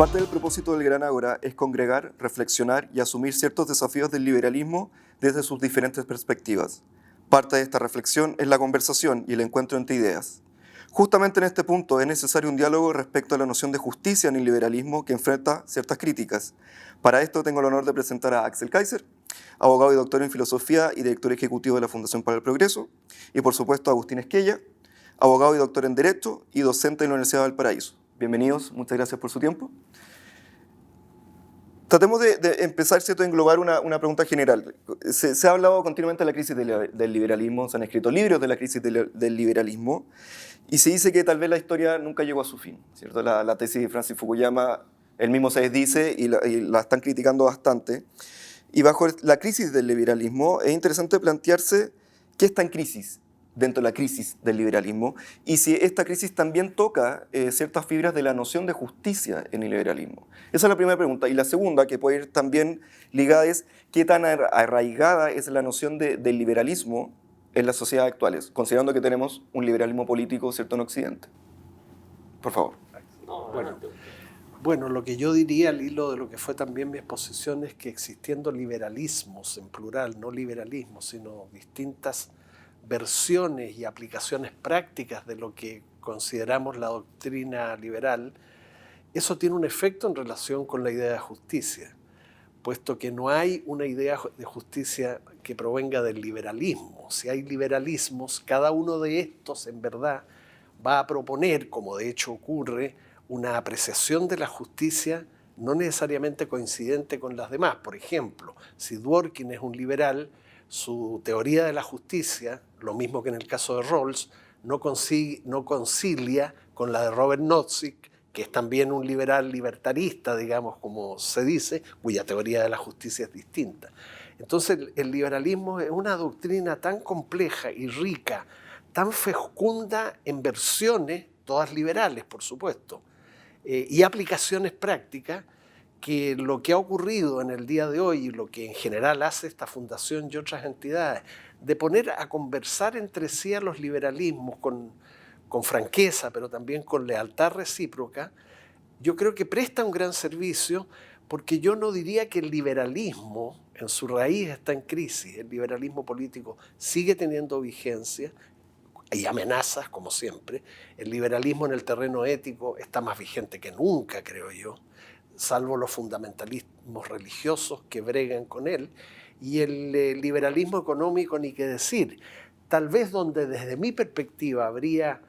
Parte del propósito del Gran Ágora es congregar, reflexionar y asumir ciertos desafíos del liberalismo desde sus diferentes perspectivas. Parte de esta reflexión es la conversación y el encuentro entre ideas. Justamente en este punto es necesario un diálogo respecto a la noción de justicia en el liberalismo que enfrenta ciertas críticas. Para esto tengo el honor de presentar a Axel Kaiser, abogado y doctor en filosofía y director ejecutivo de la Fundación para el Progreso, y por supuesto a Agustín Esquella, abogado y doctor en Derecho y docente en la Universidad de Valparaíso. Bienvenidos, muchas gracias por su tiempo. Tratemos de empezar, ¿cierto?, a englobar una pregunta general. Se ha hablado continuamente de la crisis del liberalismo, se han escrito libros de la crisis del liberalismo, y se dice que tal vez la historia nunca llegó a su fin, ¿cierto? La tesis de Francis Fukuyama, él mismo se desdice y la están criticando bastante. Y bajo la crisis del liberalismo es interesante plantearse qué está en crisis dentro de la crisis del liberalismo y si esta crisis también toca ciertas fibras de la noción de justicia en el liberalismo. Esa es la primera pregunta. Y la segunda, que puede ir también ligada, es qué tan arraigada es la noción del liberalismo en las sociedades actuales, considerando que tenemos un liberalismo político, ¿cierto?, en Occidente. Por favor. Bueno, lo que yo diría al hilo de lo que fue también mi exposición es que existiendo liberalismos en plural, no liberalismos, sino distintas versiones y aplicaciones prácticas de lo que consideramos la doctrina liberal, eso tiene un efecto en relación con la idea de justicia, puesto que no hay una idea de justicia que provenga del liberalismo. Si hay liberalismos, cada uno de estos en verdad va a proponer, como de hecho ocurre, una apreciación de la justicia no necesariamente coincidente con las demás. Por ejemplo, si Dworkin es un liberal, su teoría de la justicia, lo mismo que en el caso de Rawls, no concilia con la de Robert Nozick, que es también un liberal libertarista, digamos, como se dice, cuya teoría de la justicia es distinta. Entonces, el liberalismo es una doctrina tan compleja y rica, tan fecunda en versiones, todas liberales, por supuesto, y aplicaciones prácticas, que lo que ha ocurrido en el día de hoy y lo que en general hace esta fundación y otras entidades, de poner a conversar entre sí a los liberalismos con franqueza, pero también con lealtad recíproca, yo creo que presta un gran servicio, porque yo no diría que el liberalismo en su raíz está en crisis. El liberalismo político sigue teniendo vigencia y amenazas, como siempre. El liberalismo en el terreno ético está más vigente que nunca, creo yo, salvo los fundamentalismos religiosos que bregan con él, y el liberalismo económico, ni qué decir. Tal vez donde desde mi perspectiva habría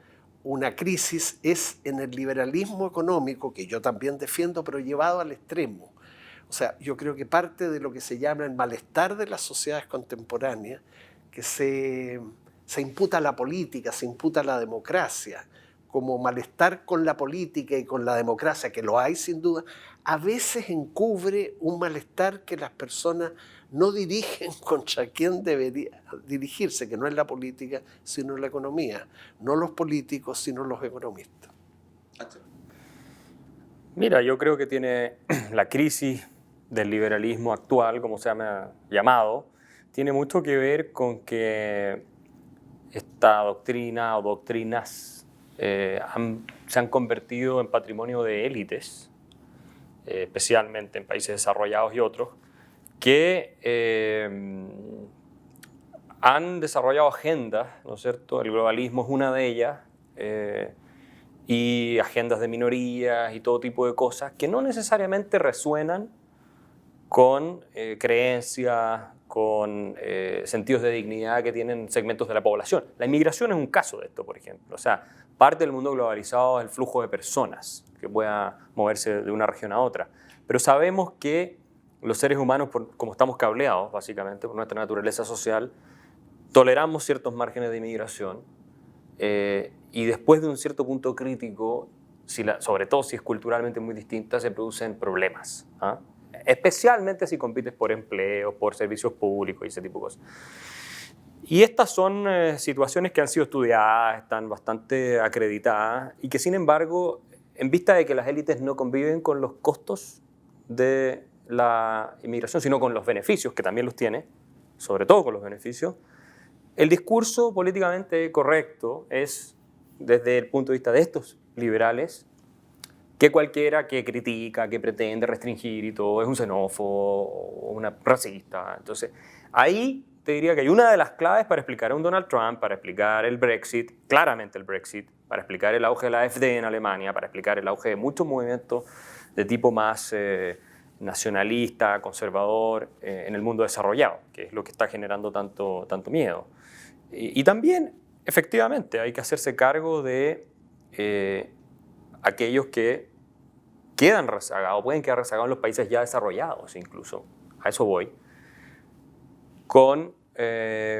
una crisis es en el liberalismo económico, que yo también defiendo, pero llevado al extremo. O sea, yo creo que parte de lo que se llama el malestar de las sociedades contemporáneas, que se imputa a la política, se imputa a la democracia, como malestar con la política y con la democracia, que lo hay sin duda, a veces encubre un malestar que las personas no dirigen contra quien debería dirigirse, que no es la política, sino la economía. No los políticos, sino los economistas. Mira, yo creo que tiene la crisis del liberalismo actual, como se llama llamado, tiene mucho que ver con que esta doctrina o doctrinas se han convertido en patrimonio de élites, especialmente en países desarrollados y otros, que han desarrollado agendas, ¿no es cierto? El globalismo es una de ellas, y agendas de minorías y todo tipo de cosas que no necesariamente resuenan con creencias, con sentidos de dignidad que tienen segmentos de la población. La inmigración es un caso de esto, por ejemplo. O sea, parte del mundo globalizado es el flujo de personas que pueda moverse de una región a otra. Pero sabemos que los seres humanos, como estamos cableados, básicamente, por nuestra naturaleza social, toleramos ciertos márgenes de inmigración y después de un cierto punto crítico, sobre todo si es culturalmente muy distinta, se producen problemas, ¿ah? Especialmente si compites por empleo, por servicios públicos y ese tipo de cosas. Y estas son situaciones que han sido estudiadas, están bastante acreditadas y que, sin embargo, en vista de que las élites no conviven con los costos de la inmigración, sino con los beneficios, que también los tiene, sobre todo con los beneficios, el discurso políticamente correcto es, desde el punto de vista de estos liberales, que cualquiera que critica, que pretende restringir y todo, es un xenófobo o una racista. Entonces, ahí te diría que hay una de las claves para explicar a un Donald Trump, para explicar el Brexit, claramente el Brexit, para explicar el auge de la AfD en Alemania, para explicar el auge de muchos movimientos de tipo más nacionalista, conservador, en el mundo desarrollado, que es lo que está generando tanto miedo. Y también, efectivamente, hay que hacerse cargo de aquellos que quedan rezagados, pueden quedar rezagados en los países ya desarrollados incluso, a eso voy, con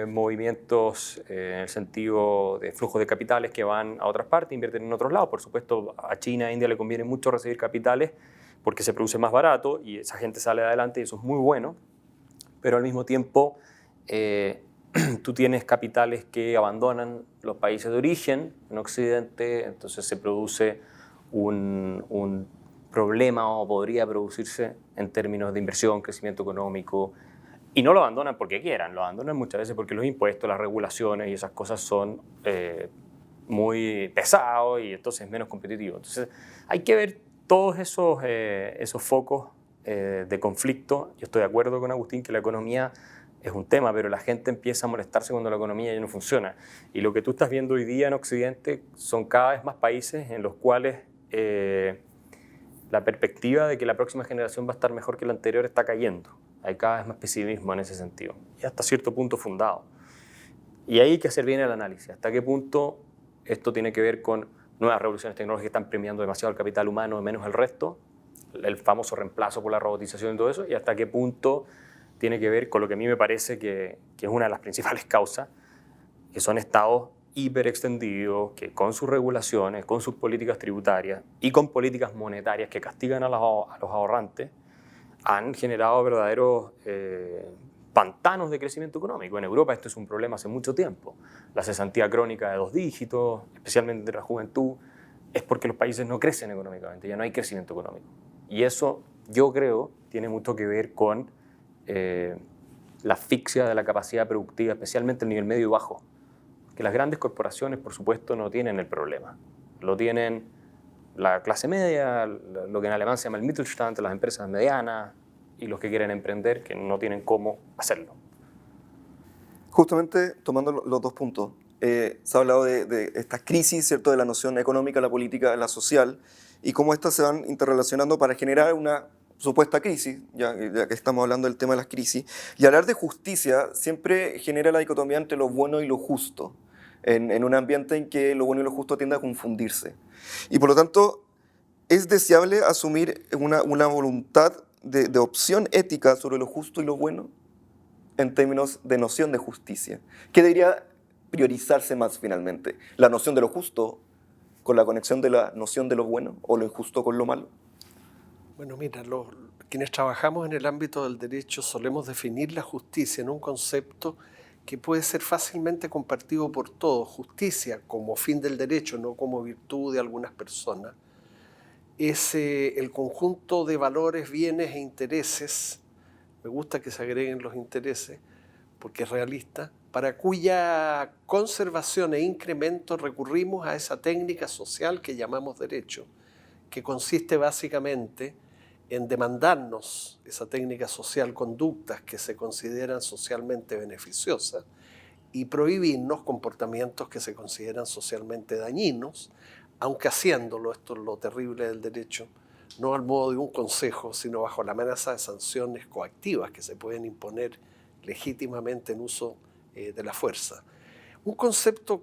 movimientos en el sentido de flujos de capitales que van a otras partes, invierten en otros lados. Por supuesto, a China e India le conviene mucho recibir capitales porque se produce más barato y esa gente sale adelante y eso es muy bueno, pero al mismo tiempo tú tienes capitales que abandonan los países de origen en Occidente, entonces se produce un problema o podría producirse en términos de inversión, crecimiento económico, y no lo abandonan porque quieran, lo abandonan muchas veces porque los impuestos, las regulaciones y esas cosas son muy pesados y entonces es menos competitivo. Entonces hay que ver todos esos focos de conflicto. Yo estoy de acuerdo con Agustín que la economía es un tema, pero la gente empieza a molestarse cuando la economía ya no funciona. Y lo que tú estás viendo hoy día en Occidente son cada vez más países en los cuales la perspectiva de que la próxima generación va a estar mejor que la anterior está cayendo. Hay cada vez más pesimismo en ese sentido, y hasta cierto punto fundado. Y ahí hay que hacer bien el análisis. ¿Hasta qué punto esto tiene que ver con nuevas revoluciones tecnológicas que están premiando demasiado el capital humano y menos el resto? El famoso reemplazo por la robotización y todo eso. ¿Y hasta qué punto tiene que ver con lo que a mí me parece que es una de las principales causas, que son estados hiperextendidos, que con sus regulaciones, con sus políticas tributarias y con políticas monetarias que castigan a los ahorrantes, han generado verdaderos pantanos de crecimiento económico. En Europa esto es un problema hace mucho tiempo. La cesantía crónica de 2 dígitos, especialmente entre la juventud, es porque los países no crecen económicamente, ya no hay crecimiento económico. Y eso, yo creo, tiene mucho que ver con la asfixia de la capacidad productiva, especialmente el nivel medio y bajo. Que las grandes corporaciones, por supuesto, no tienen el problema. Lo tienen la clase media, lo que en alemán se llama el Mittelstand, las empresas medianas y los que quieren emprender, que no tienen cómo hacerlo. Justamente tomando los dos puntos, se ha hablado de esta crisis, ¿cierto?, de la noción económica, la política, la social, y cómo estas se van interrelacionando para generar una supuesta crisis, ya que estamos hablando del tema de las crisis. Y hablar de justicia siempre genera la dicotomía entre lo bueno y lo justo, en un ambiente en que lo bueno y lo justo tiende a confundirse. Y por lo tanto, es deseable asumir una voluntad de opción ética sobre lo justo y lo bueno en términos de noción de justicia. ¿Qué debería priorizarse más finalmente? ¿La noción de lo justo con la conexión de la noción de lo bueno o lo injusto con lo malo? Bueno, mira, quienes trabajamos en el ámbito del derecho solemos definir la justicia en un concepto que puede ser fácilmente compartido por todos. Justicia como fin del derecho, no como virtud de algunas personas, es el conjunto de valores, bienes e intereses, me gusta que se agreguen los intereses porque es realista, para cuya conservación e incremento recurrimos a esa técnica social que llamamos derecho, que consiste básicamente en demandarnos, esa técnica social, conductas que se consideran socialmente beneficiosas y prohibirnos comportamientos que se consideran socialmente dañinos, aunque haciéndolo, esto es lo terrible del derecho, no al modo de un consejo, sino bajo la amenaza de sanciones coactivas que se pueden imponer legítimamente en uso de la fuerza. Un concepto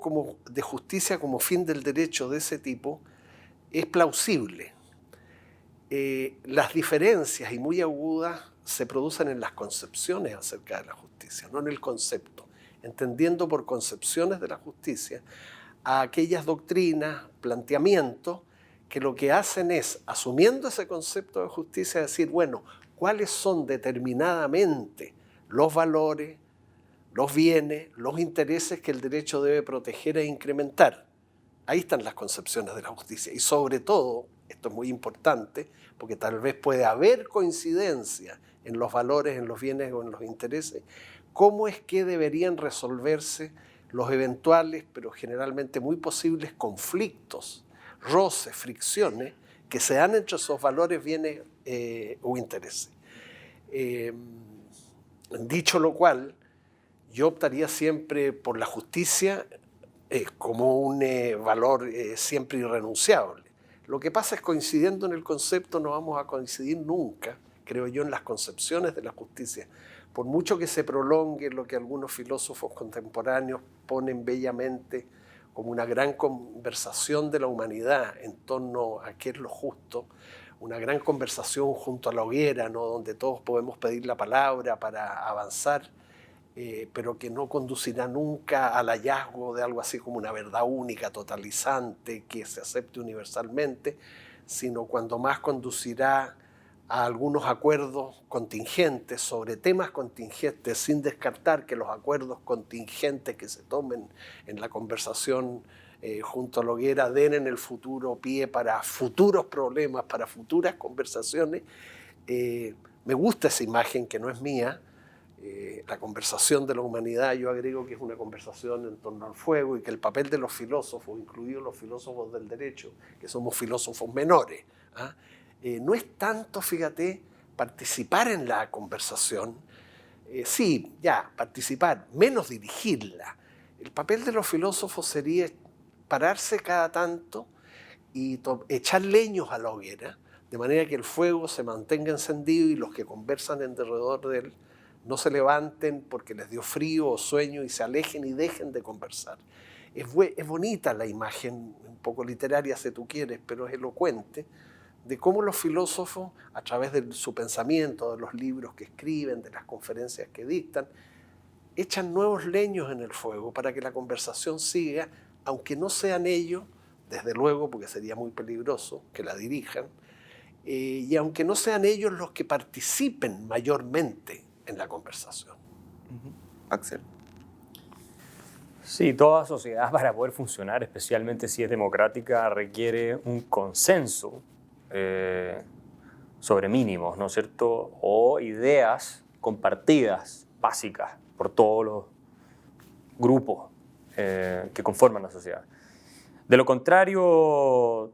de justicia como fin del derecho de ese tipo es plausible. Las diferencias, y muy agudas, se producen en las concepciones acerca de la justicia, no en el concepto, entendiendo por concepciones de la justicia a aquellas doctrinas, planteamientos, que lo que hacen es, asumiendo ese concepto de justicia, decir, bueno, ¿cuáles son determinadamente los valores, los bienes, los intereses que el derecho debe proteger e incrementar? Ahí están las concepciones de la justicia. Y sobre todo, esto es muy importante, porque tal vez puede haber coincidencia en los valores, en los bienes o en los intereses, cómo es que deberían resolverse los eventuales, pero generalmente muy posibles conflictos, roces, fricciones que se dan entre esos valores, bienes o intereses. Dicho lo cual, yo optaría siempre por la justicia como un valor siempre irrenunciable. Lo que pasa es, coincidiendo en el concepto, no vamos a coincidir nunca, creo yo, en las concepciones de la justicia. Por mucho que se prolongue lo que algunos filósofos contemporáneos ponen bellamente como una gran conversación de la humanidad en torno a qué es lo justo, una gran conversación junto a la hoguera, ¿no?, donde todos podemos pedir la palabra para avanzar, pero que no conducirá nunca al hallazgo de algo así como una verdad única, totalizante, que se acepte universalmente, sino cuando más conducirá a algunos acuerdos contingentes sobre temas contingentes, sin descartar que los acuerdos contingentes que se tomen en la conversación junto a la hoguera den en el futuro pie para futuros problemas, para futuras conversaciones. Me gusta esa imagen, que no es mía. La conversación de la humanidad, yo agrego que es una conversación en torno al fuego, y que el papel de los filósofos, incluidos los filósofos del derecho, que somos filósofos menores, no es tanto, fíjate, participar en la conversación, sí, ya, participar, menos dirigirla. El papel de los filósofos sería pararse cada tanto y echar leños a la hoguera, de manera que el fuego se mantenga encendido y los que conversan en derredor de él no se levanten porque les dio frío o sueño y se alejen y dejen de conversar. Es bonita la imagen, un poco literaria si tú quieres, pero es elocuente, de cómo los filósofos, a través de su pensamiento, de los libros que escriben, de las conferencias que dictan, echan nuevos leños en el fuego para que la conversación siga, aunque no sean ellos, desde luego, porque sería muy peligroso que la dirijan, y aunque no sean ellos los que participen mayormente en la conversación. Axel. Sí, toda sociedad, para poder funcionar, especialmente si es democrática, requiere un consenso sobre mínimos, ¿no es cierto? O ideas compartidas, básicas, por todos los grupos que conforman la sociedad. De lo contrario,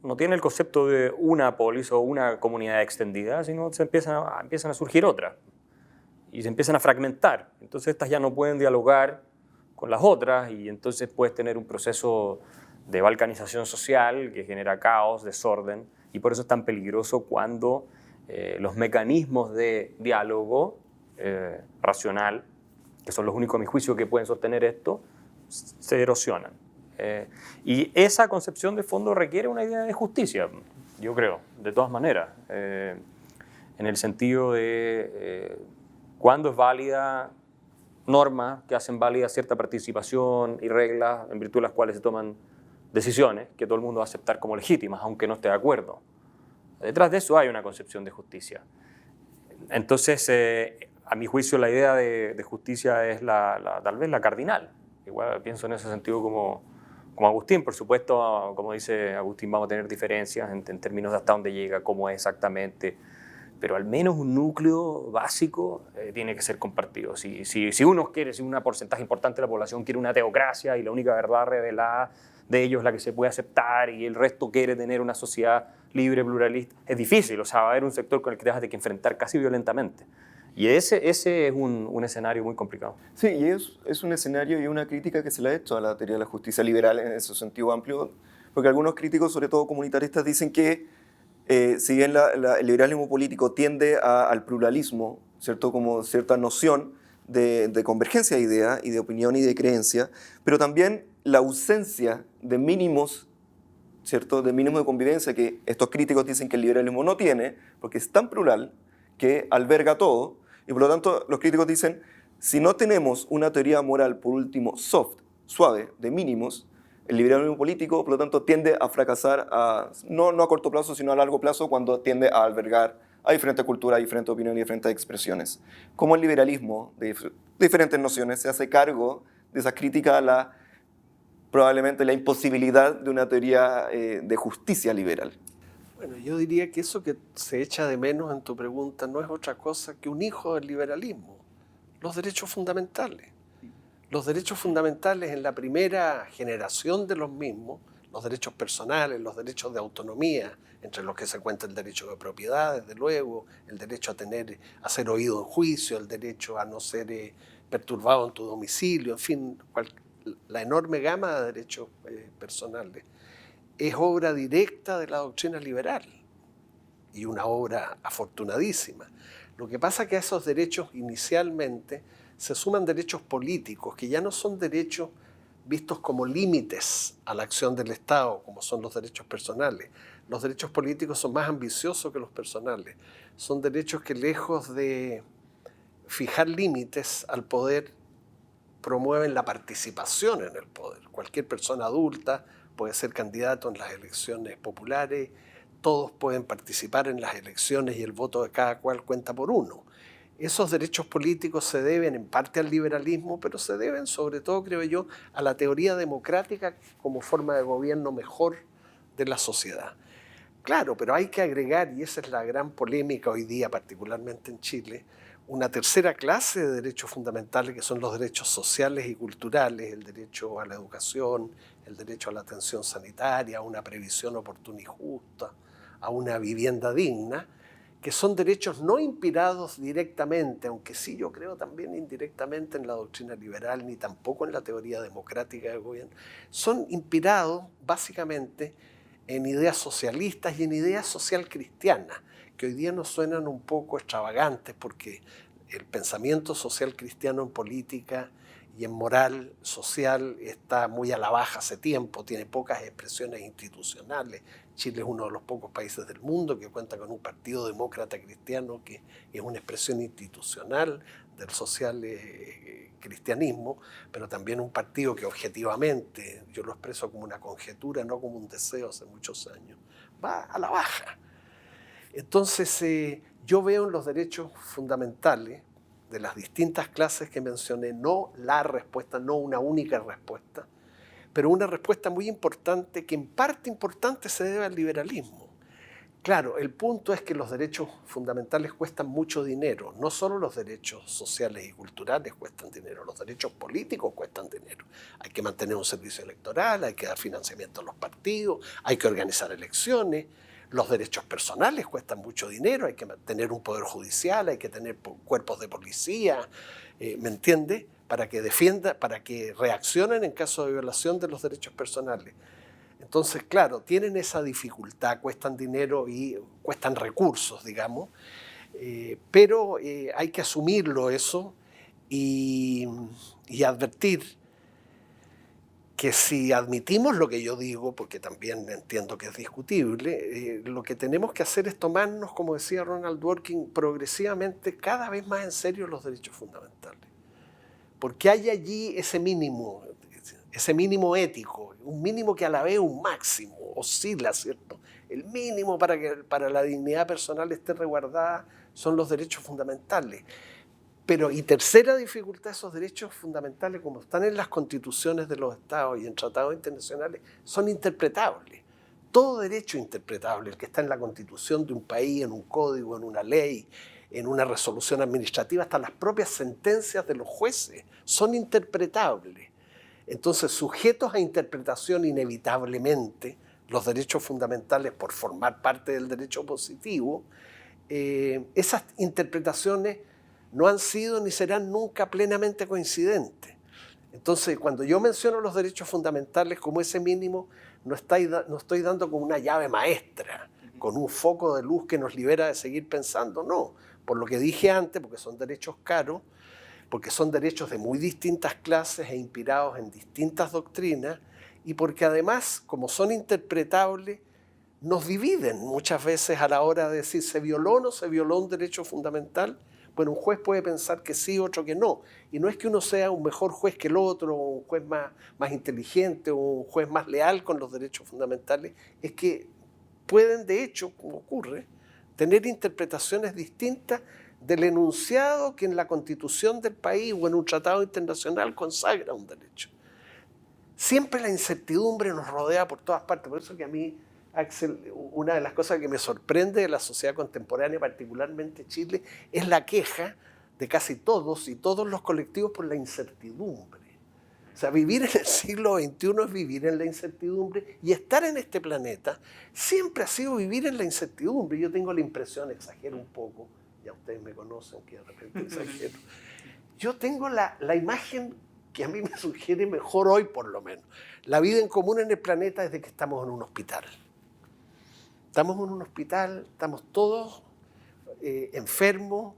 no tiene el concepto de una polis o una comunidad extendida, sino se empiezan a surgir otras y se empiezan a fragmentar. Entonces estas ya no pueden dialogar con las otras, y entonces puedes tener un proceso de balcanización social que genera caos, desorden, y por eso es tan peligroso cuando los mecanismos de diálogo racional, que son los únicos, a mi juicio, que pueden sostener esto, se erosionan. Y esa concepción de fondo requiere una idea de justicia, yo creo, de todas maneras, en el sentido de cuándo es válida normas que hacen válida cierta participación y reglas en virtud de las cuales se toman decisiones que todo el mundo va a aceptar como legítimas, aunque no esté de acuerdo. Detrás de eso hay una concepción de justicia. Entonces, a mi juicio, la idea de justicia es tal vez la cardinal. Igual pienso en ese sentido como Agustín. Por supuesto, como dice Agustín, vamos a tener diferencias en términos de hasta dónde llega, cómo es exactamente, pero al menos un núcleo básico tiene que ser compartido. Si un porcentaje importante de la población quiere una teocracia y la única verdad revelada de ellos es la que se puede aceptar, y el resto quiere tener una sociedad libre, pluralista, es difícil. O sea, va a haber un sector con el que te vas a tener que enfrentar casi violentamente. Y ese es un escenario muy complicado. Sí, y es un escenario y una crítica que se le ha hecho a la teoría de la justicia liberal en ese sentido amplio, porque algunos críticos, sobre todo comunitaristas, dicen que si bien el liberalismo político tiende al pluralismo, ¿cierto?, como cierta noción de convergencia de ideas y de opinión y de creencia, pero también la ausencia de mínimos, ¿cierto?, de mínimos de convivencia que estos críticos dicen que el liberalismo no tiene, porque es tan plural que alberga todo, y por lo tanto los críticos dicen, si no tenemos una teoría moral, por último, soft, suave, de mínimos, el liberalismo político, por lo tanto, tiende a fracasar, no a corto plazo, sino a largo plazo, cuando tiende a albergar a diferentes culturas, a diferentes opiniones y diferentes expresiones. Como el liberalismo, de diferentes nociones, se hace cargo de esas críticas a probablemente la imposibilidad de una teoría de justicia liberal. Bueno, yo diría que eso que se echa de menos en tu pregunta no es otra cosa que un hijo del liberalismo, los derechos fundamentales. Los derechos fundamentales en la primera generación de los mismos, los derechos personales, los derechos de autonomía, entre los que se cuenta el derecho de propiedad, desde luego, el derecho a ser oído en juicio, el derecho a no ser perturbado en tu domicilio, en fin, la enorme gama de derechos personales, es obra directa de la doctrina liberal y una obra afortunadísima. Lo que pasa es que a esos derechos inicialmente se suman derechos políticos, que ya no son derechos vistos como límites a la acción del Estado, como son los derechos personales. Los derechos políticos son más ambiciosos que los personales. Son derechos que, lejos de fijar límites al poder, promueven la participación en el poder. Cualquier persona adulta puede ser candidato en las elecciones populares, todos pueden participar en las elecciones y el voto de cada cual cuenta por uno. Esos derechos políticos se deben en parte al liberalismo, pero se deben sobre todo, creo yo, a la teoría democrática como forma de gobierno mejor de la sociedad. Claro, pero hay que agregar, y esa es la gran polémica hoy día, particularmente en Chile, una tercera clase de derechos fundamentales que son los derechos sociales y culturales, el derecho a la educación, el derecho a la atención sanitaria, a una previsión oportuna y justa, a una vivienda digna, que son derechos no inspirados directamente, aunque sí yo creo también indirectamente en la doctrina liberal, ni tampoco en la teoría democrática del gobierno, son inspirados básicamente en ideas socialistas y en ideas social cristianas, que hoy día nos suenan un poco extravagantes porque el pensamiento social cristiano en política y en moral social está muy a la baja hace tiempo, tiene pocas expresiones institucionales. Chile es uno de los pocos países del mundo que cuenta con un partido demócrata cristiano que es una expresión institucional del social cristianismo, pero también un partido que objetivamente, yo lo expreso como una conjetura, no como un deseo hace muchos años, va a la baja. Entonces yo veo en los derechos fundamentales de las distintas clases que mencioné, no la respuesta, no una única respuesta, pero una respuesta muy importante que en parte importante se debe al liberalismo. Claro, el punto es que los derechos fundamentales cuestan mucho dinero, no solo los derechos sociales y culturales cuestan dinero, los derechos políticos cuestan dinero. Hay que mantener un servicio electoral, hay que dar financiamiento a los partidos, hay que organizar elecciones. Los derechos personales cuestan mucho dinero, hay que tener un poder judicial, hay que tener cuerpos de policía, ¿me entiende? Para que reaccionen en caso de violación de los derechos personales. Entonces, claro, tienen esa dificultad, cuestan dinero y cuestan recursos, digamos, pero hay que asumirlo eso y advertir que si admitimos lo que yo digo, porque también entiendo que es discutible, lo que tenemos que hacer es tomarnos, como decía Ronald Dworkin, progresivamente cada vez más en serio los derechos fundamentales. Porque hay allí ese mínimo ético, un mínimo que a la vez es un máximo, oscila, ¿cierto? El mínimo para que para la dignidad personal esté resguardada son los derechos fundamentales. Pero, y tercera dificultad, esos derechos fundamentales, como están en las constituciones de los estados y en tratados internacionales, son interpretables. Todo derecho es interpretable, el que está en la constitución de un país, en un código, en una ley, en una resolución administrativa, hasta las propias sentencias de los jueces son interpretables. Entonces, sujetos a interpretación inevitablemente, los derechos fundamentales por formar parte del derecho positivo, esas interpretaciones no han sido ni serán nunca plenamente coincidentes. Entonces, cuando yo menciono los derechos fundamentales como ese mínimo, no estoy dando como una llave maestra, con un foco de luz que nos libera de seguir pensando, no. Por lo que dije antes, porque son derechos caros, porque son derechos de muy distintas clases e inspirados en distintas doctrinas, y porque además, como son interpretables, nos dividen muchas veces a la hora de decir se violó o no se violó un derecho fundamental. Bueno, un juez puede pensar que sí, otro que no. Y no es que uno sea un mejor juez que el otro, o un juez más inteligente, o un juez más leal con los derechos fundamentales. Es que pueden, de hecho, como ocurre, tener interpretaciones distintas del enunciado que en la Constitución del país o en un tratado internacional consagra un derecho. Siempre la incertidumbre nos rodea por todas partes. Por eso que a mí, Axel, una de las cosas que me sorprende de la sociedad contemporánea, particularmente Chile, es la queja de casi todos y todos los colectivos por la incertidumbre. O sea, vivir en el siglo XXI es vivir en la incertidumbre, y estar en este planeta siempre ha sido vivir en la incertidumbre. Yo tengo la impresión, exagero un poco, ya ustedes me conocen que de repente exagero, yo tengo la imagen que a mí me sugiere mejor hoy, por lo menos. La vida en común en el planeta es de que estamos en un hospital. Estamos en un hospital, estamos todos enfermos,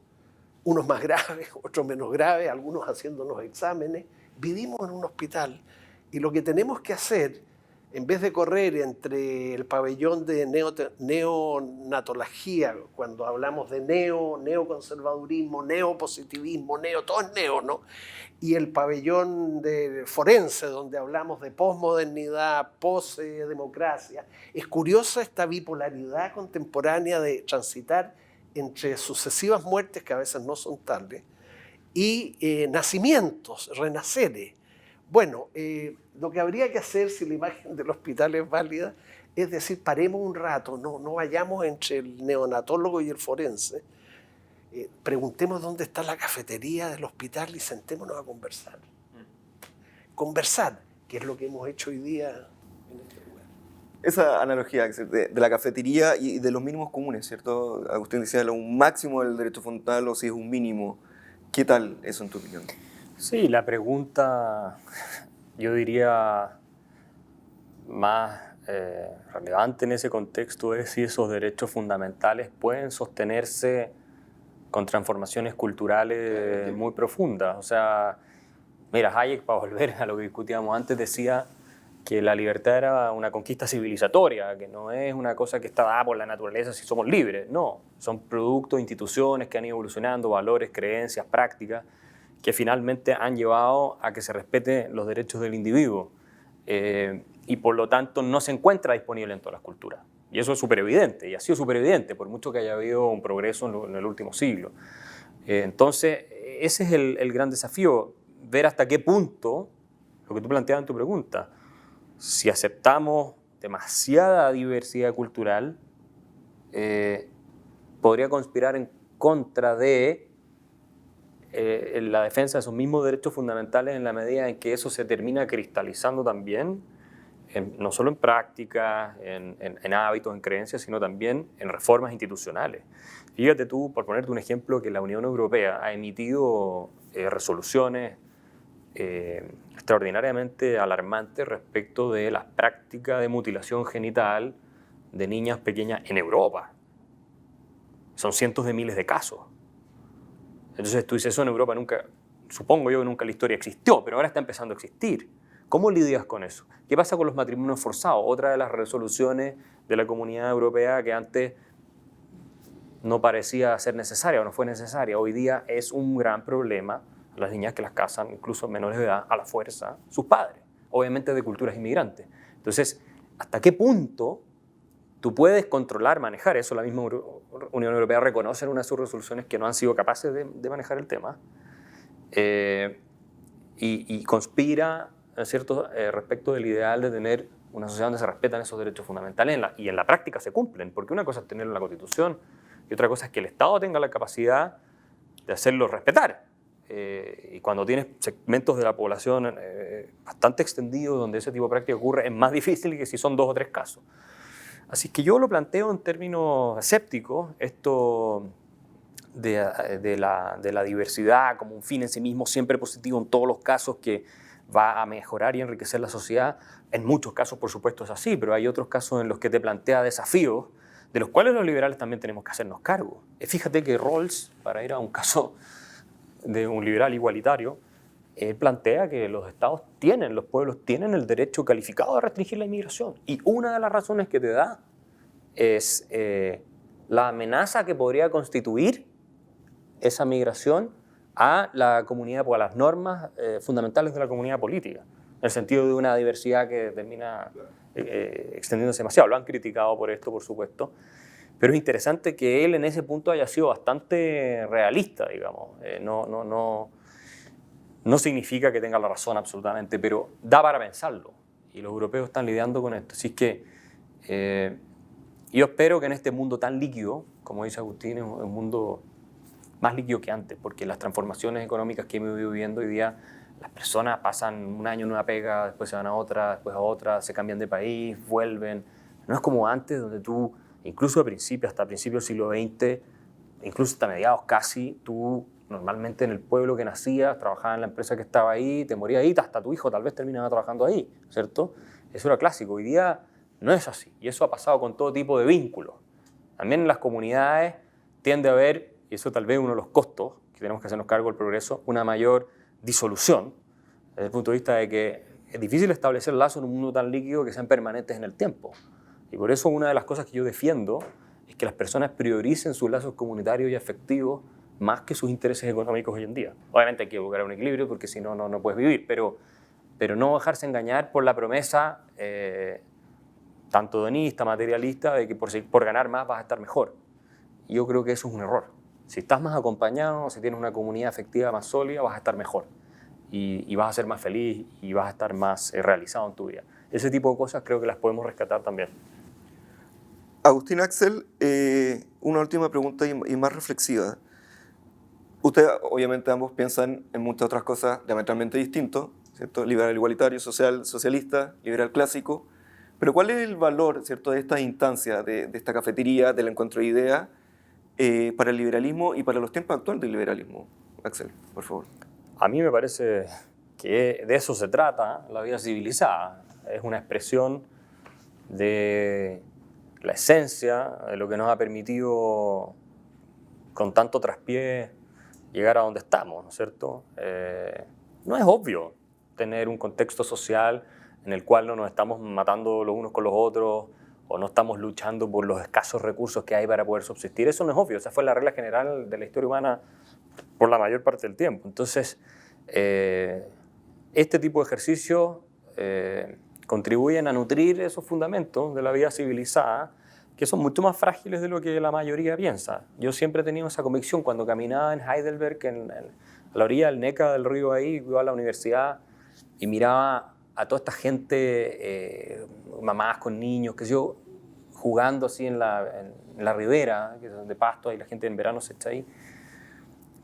unos más graves, otros menos graves, algunos haciéndonos exámenes. Vivimos en un hospital, y lo que tenemos que hacer, en vez de correr entre el pabellón de neonatología, cuando hablamos de neoconservadurismo, neopositivismo, todo es neo, ¿no? Y el pabellón de forense, donde hablamos de posmodernidad, posdemocracia. Es curiosa esta bipolaridad contemporánea de transitar entre sucesivas muertes, que a veces no son tales, y nacimientos, renaceres. Bueno, lo que habría que hacer, si la imagen del hospital es válida, es decir, paremos un rato, no vayamos entre el neonatólogo y el forense, preguntemos dónde está la cafetería del hospital y sentémonos a conversar. Conversar, que es lo que hemos hecho hoy día en este lugar. Esa analogía de la cafetería y de los mínimos comunes, ¿cierto? Agustín decía, un máximo del derecho fundamental o si es un mínimo. ¿Qué tal eso en tu opinión? Sí, la pregunta, yo diría, más relevante en ese contexto es si esos derechos fundamentales pueden sostenerse con transformaciones culturales muy profundas. O sea, mira, Hayek, para volver a lo que discutíamos antes, decía que la libertad era una conquista civilizatoria, que no es una cosa que está dada por la naturaleza si somos libres. No, son productos de instituciones que han ido evolucionando, valores, creencias, prácticas, que finalmente han llevado a que se respeten los derechos del individuo. Y por lo tanto no se encuentra disponible en todas las culturas. Y eso es súper evidente, y ha sido súper evidente, por mucho que haya habido un progreso en el último siglo. Entonces, ese es el gran desafío, ver hasta qué punto, lo que tú planteabas en tu pregunta, si aceptamos demasiada diversidad cultural, podría conspirar en contra de la defensa de esos mismos derechos fundamentales, en la medida en que eso se termina cristalizando también, no solo en prácticas, en hábitos, en creencias, sino también en reformas institucionales. Fíjate tú, por ponerte un ejemplo, que la Unión Europea ha emitido resoluciones extraordinariamente alarmantes respecto de las prácticas de mutilación genital de niñas pequeñas en Europa. Son cientos de miles de casos. Entonces tú dices, eso en Europa nunca, supongo yo que nunca en la historia existió, pero ahora está empezando a existir. ¿Cómo lidias con eso? ¿Qué pasa con los matrimonios forzados? Otra de las resoluciones de la Comunidad Europea que antes no parecía ser necesaria o no fue necesaria, hoy día es un gran problema. Las niñas que las casan, incluso menores de edad, a la fuerza, sus padres, obviamente de culturas inmigrantes. Entonces, ¿hasta qué punto tú puedes controlar, manejar eso? La misma Unión Europea reconoce en una de sus resoluciones que no han sido capaces de manejar el tema y conspira, ¿cierto?, respecto del ideal de tener una sociedad donde se respetan esos derechos fundamentales y en la práctica se cumplen, porque una cosa es tenerlo en la Constitución y otra cosa es que el Estado tenga la capacidad de hacerlo respetar. Y cuando tienes segmentos de la población bastante extendidos donde ese tipo de práctica ocurre, es más difícil que si son 2 o 3 casos. Así que yo lo planteo en términos escépticos, esto de la diversidad como un fin en sí mismo, siempre positivo en todos los casos, que va a mejorar y enriquecer la sociedad. En muchos casos, por supuesto, es así, pero hay otros casos en los que te plantea desafíos de los cuales los liberales también tenemos que hacernos cargo. Fíjate que Rawls, para ir a un caso de un liberal igualitario, él plantea que los estados los pueblos tienen el derecho calificado de restringir la inmigración. Y una de las razones que te da es la amenaza que podría constituir esa migración a la comunidad, a las normas fundamentales de la comunidad política, en el sentido de una diversidad que termina extendiéndose demasiado. Lo han criticado por esto, por supuesto. Pero es interesante que él en ese punto haya sido bastante realista, digamos. No significa que tenga la razón absolutamente, pero da para pensarlo. Y los europeos están lidiando con esto. Así que yo espero que en este mundo tan líquido, como dice Agustín, es un mundo más líquido que antes, porque las transformaciones económicas que hemos ido viviendo hoy día las personas pasan un año en una pega, después se van a otra, se cambian de país, vuelven. No es como antes, donde tú, incluso hasta principios del siglo XX, incluso hasta mediados casi, tú normalmente en el pueblo que nacías, trabajabas en la empresa que estaba ahí, te morías ahí, hasta tu hijo tal vez terminaba trabajando ahí, ¿cierto? Eso era clásico. Hoy día no es así, y eso ha pasado con todo tipo de vínculos. También en las comunidades tiende a haber, y eso tal vez es uno de los costos que tenemos que hacernos cargo del progreso, una mayor disolución, desde el punto de vista de que es difícil establecer lazos en un mundo tan líquido que sean permanentes en el tiempo. Y por eso una de las cosas que yo defiendo es que las personas prioricen sus lazos comunitarios y afectivos más que sus intereses económicos hoy en día. Obviamente hay que buscar un equilibrio porque si no, no puedes vivir, pero no dejarse engañar por la promesa tanto hedonista, materialista, de que por ganar más vas a estar mejor. Y yo creo que eso es un error. Si estás más acompañado, si tienes una comunidad afectiva más sólida, vas a estar mejor. Y vas a ser más feliz y vas a estar más realizado en tu vida. Ese tipo de cosas creo que las podemos rescatar también. Agustín, Axel, una última pregunta y más reflexiva. Ustedes, obviamente, ambos piensan en muchas otras cosas diametralmente distintas, ¿cierto? Liberal igualitario, social, socialista, liberal clásico. Pero ¿cuál es el valor, ¿cierto?, de esta instancia, de esta cafetería, del encuentro de ideas, para el liberalismo y para los tiempos actuales del liberalismo? Axel, por favor. A mí me parece que de eso se trata la vida civilizada. Es una expresión de la esencia de lo que nos ha permitido con tanto traspié llegar a donde estamos, ¿no es cierto? No es obvio tener un contexto social en el cual no nos estamos matando los unos con los otros o no estamos luchando por los escasos recursos que hay para poder subsistir. Eso no es obvio, esa fue la regla general de la historia humana por la mayor parte del tiempo. Entonces, este tipo de ejercicios contribuyen a nutrir esos fundamentos de la vida civilizada, que son mucho más frágiles de lo que la mayoría piensa. Yo siempre he tenido esa convicción cuando caminaba en Heidelberg, a la orilla del Neckar, del río ahí, iba a la universidad y miraba a toda esta gente, mamás con niños, que yo, jugando así en la ribera, que es donde pasto, y la gente en verano se echa ahí,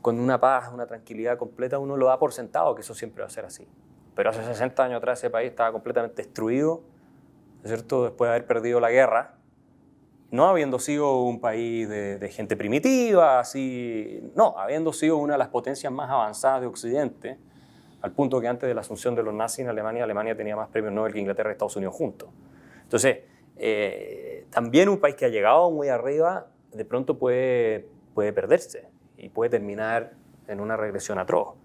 con una paz, una tranquilidad completa, uno lo da por sentado que eso siempre va a ser así. Pero hace 60 años atrás ese país estaba completamente destruido, ¿no es cierto?, después de haber perdido la guerra, no habiendo sido un país de gente primitiva, así, no, habiendo sido una de las potencias más avanzadas de Occidente, al punto que antes de la asunción de los nazis en Alemania tenía más premios Nobel que Inglaterra y Estados Unidos juntos. Entonces, también un país que ha llegado muy arriba, de pronto puede perderse y puede terminar en una regresión atroz.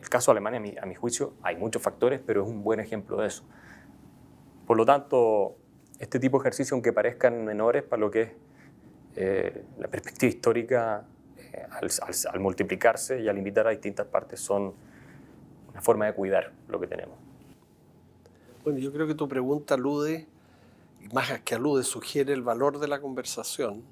El caso de Alemania, a mi juicio, hay muchos factores, pero es un buen ejemplo de eso. Por lo tanto, este tipo de ejercicios, aunque parezcan menores para lo que es la perspectiva histórica, al multiplicarse y al invitar a distintas partes, son una forma de cuidar lo que tenemos. Bueno, yo creo que tu pregunta alude, y más que alude, sugiere el valor de la conversación.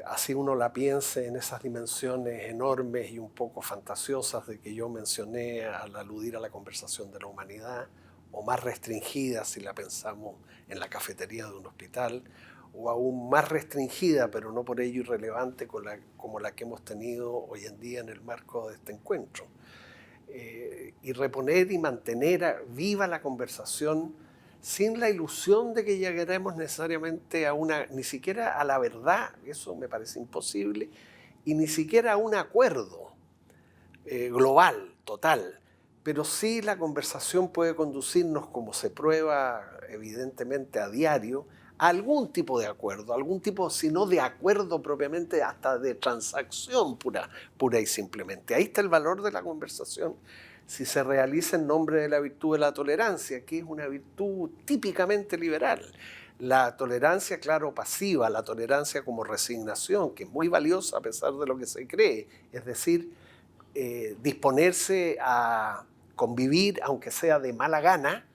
Así uno la piense en esas dimensiones enormes y un poco fantasiosas de que yo mencioné al aludir a la conversación de la humanidad, o más restringida si la pensamos en la cafetería de un hospital, o aún más restringida, pero no por ello irrelevante, como la que hemos tenido hoy en día en el marco de este encuentro. Y reponer y mantener viva la conversación sin la ilusión de que llegaremos necesariamente ni siquiera a la verdad, eso me parece imposible, y ni siquiera a un acuerdo global, total. Pero sí la conversación puede conducirnos, como se prueba evidentemente a diario, a algún tipo de acuerdo, algún tipo, si no de acuerdo propiamente, hasta de transacción pura y simplemente. Ahí está el valor de la conversación, si se realiza en nombre de la virtud de la tolerancia, que es una virtud típicamente liberal. La tolerancia, claro, pasiva, la tolerancia como resignación, que es muy valiosa a pesar de lo que se cree, es decir, disponerse a convivir, aunque sea de mala gana,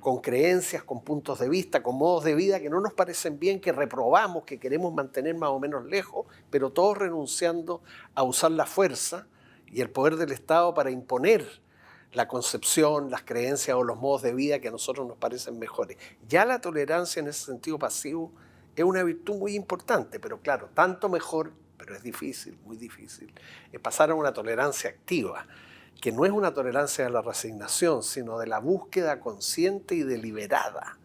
con creencias, con puntos de vista, con modos de vida que no nos parecen bien, que reprobamos, que queremos mantener más o menos lejos, pero todos renunciando a usar la fuerza y el poder del Estado para imponer la concepción, las creencias o los modos de vida que a nosotros nos parecen mejores. Ya la tolerancia en ese sentido pasivo es una virtud muy importante, pero claro, tanto mejor, pero es difícil, muy difícil, es pasar a una tolerancia activa, que no es una tolerancia a la resignación, sino de la búsqueda consciente y deliberada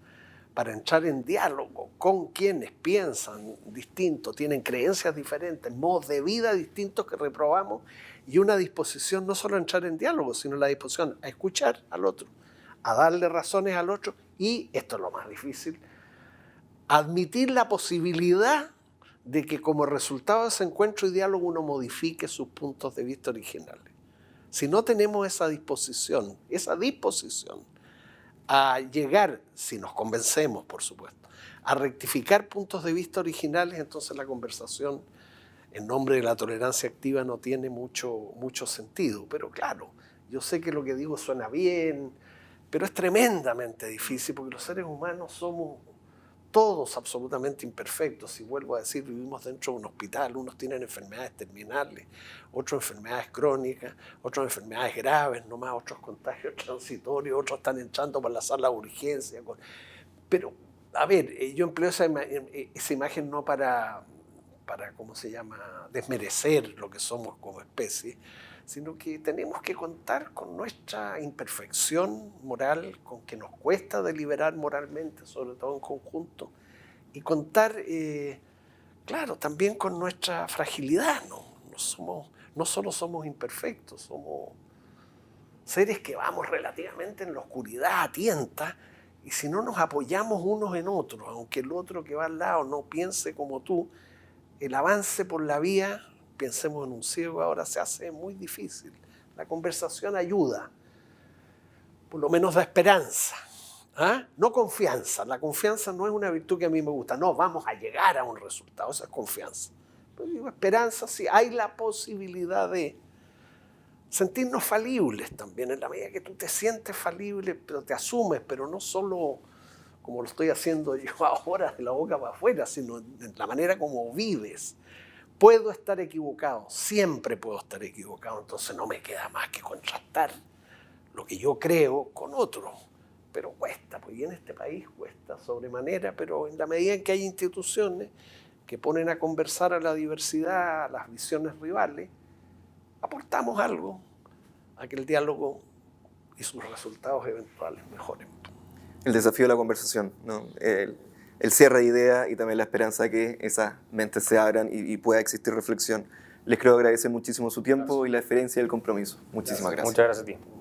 para entrar en diálogo con quienes piensan distinto, tienen creencias diferentes, modos de vida distintos que reprobamos, y una disposición no solo a entrar en diálogo, sino la disposición a escuchar al otro, a darle razones al otro y, esto es lo más difícil, admitir la posibilidad de que como resultado de ese encuentro y diálogo uno modifique sus puntos de vista originales. Si no tenemos esa disposición a llegar, si nos convencemos, por supuesto, a rectificar puntos de vista originales, entonces la conversación en nombre de la tolerancia activa no tiene mucho sentido. Pero claro, yo sé que lo que digo suena bien, pero es tremendamente difícil porque los seres humanos somos todos absolutamente imperfectos. Y vuelvo a decir, vivimos dentro de un hospital, unos tienen enfermedades terminales, otros enfermedades crónicas, otros enfermedades graves, nomás otros contagios transitorios, otros están entrando por la sala de urgencia. Pero, a ver, yo empleo esa imagen no para ¿cómo se llama?, desmerecer lo que somos como especie, sino que tenemos que contar con nuestra imperfección moral, con que nos cuesta deliberar moralmente, sobre todo en conjunto, y contar, claro, también con nuestra fragilidad, no solo somos imperfectos, somos seres que vamos relativamente en la oscuridad a tientas, y si no nos apoyamos unos en otros, aunque el otro que va al lado no piense como tú, el avance por la vía, pensemos en un ciego ahora, se hace muy difícil. La conversación ayuda, por lo menos da esperanza. No confianza. La confianza no es una virtud que a mí me gusta. No, vamos a llegar a un resultado, esa es confianza. Pero digo, esperanza, sí, hay la posibilidad de sentirnos falibles también, en la medida que tú te sientes falible, pero te asumes, pero no solo como lo estoy haciendo yo ahora de la boca para afuera, sino de la manera como vives. Puedo estar equivocado, siempre puedo estar equivocado, entonces no me queda más que contrastar lo que yo creo con otro. Pero cuesta, pues, y en este país cuesta sobremanera, pero en la medida en que hay instituciones que ponen a conversar a la diversidad, a las visiones rivales, aportamos algo a que el diálogo y sus resultados eventuales mejoren. El desafío de la conversación, ¿no? El cierre de ideas y también la esperanza de que esas mentes se abran y pueda existir reflexión. Les quiero agradecer muchísimo su tiempo y la deferencia y el compromiso. Muchísimas gracias. Muchas gracias a ti.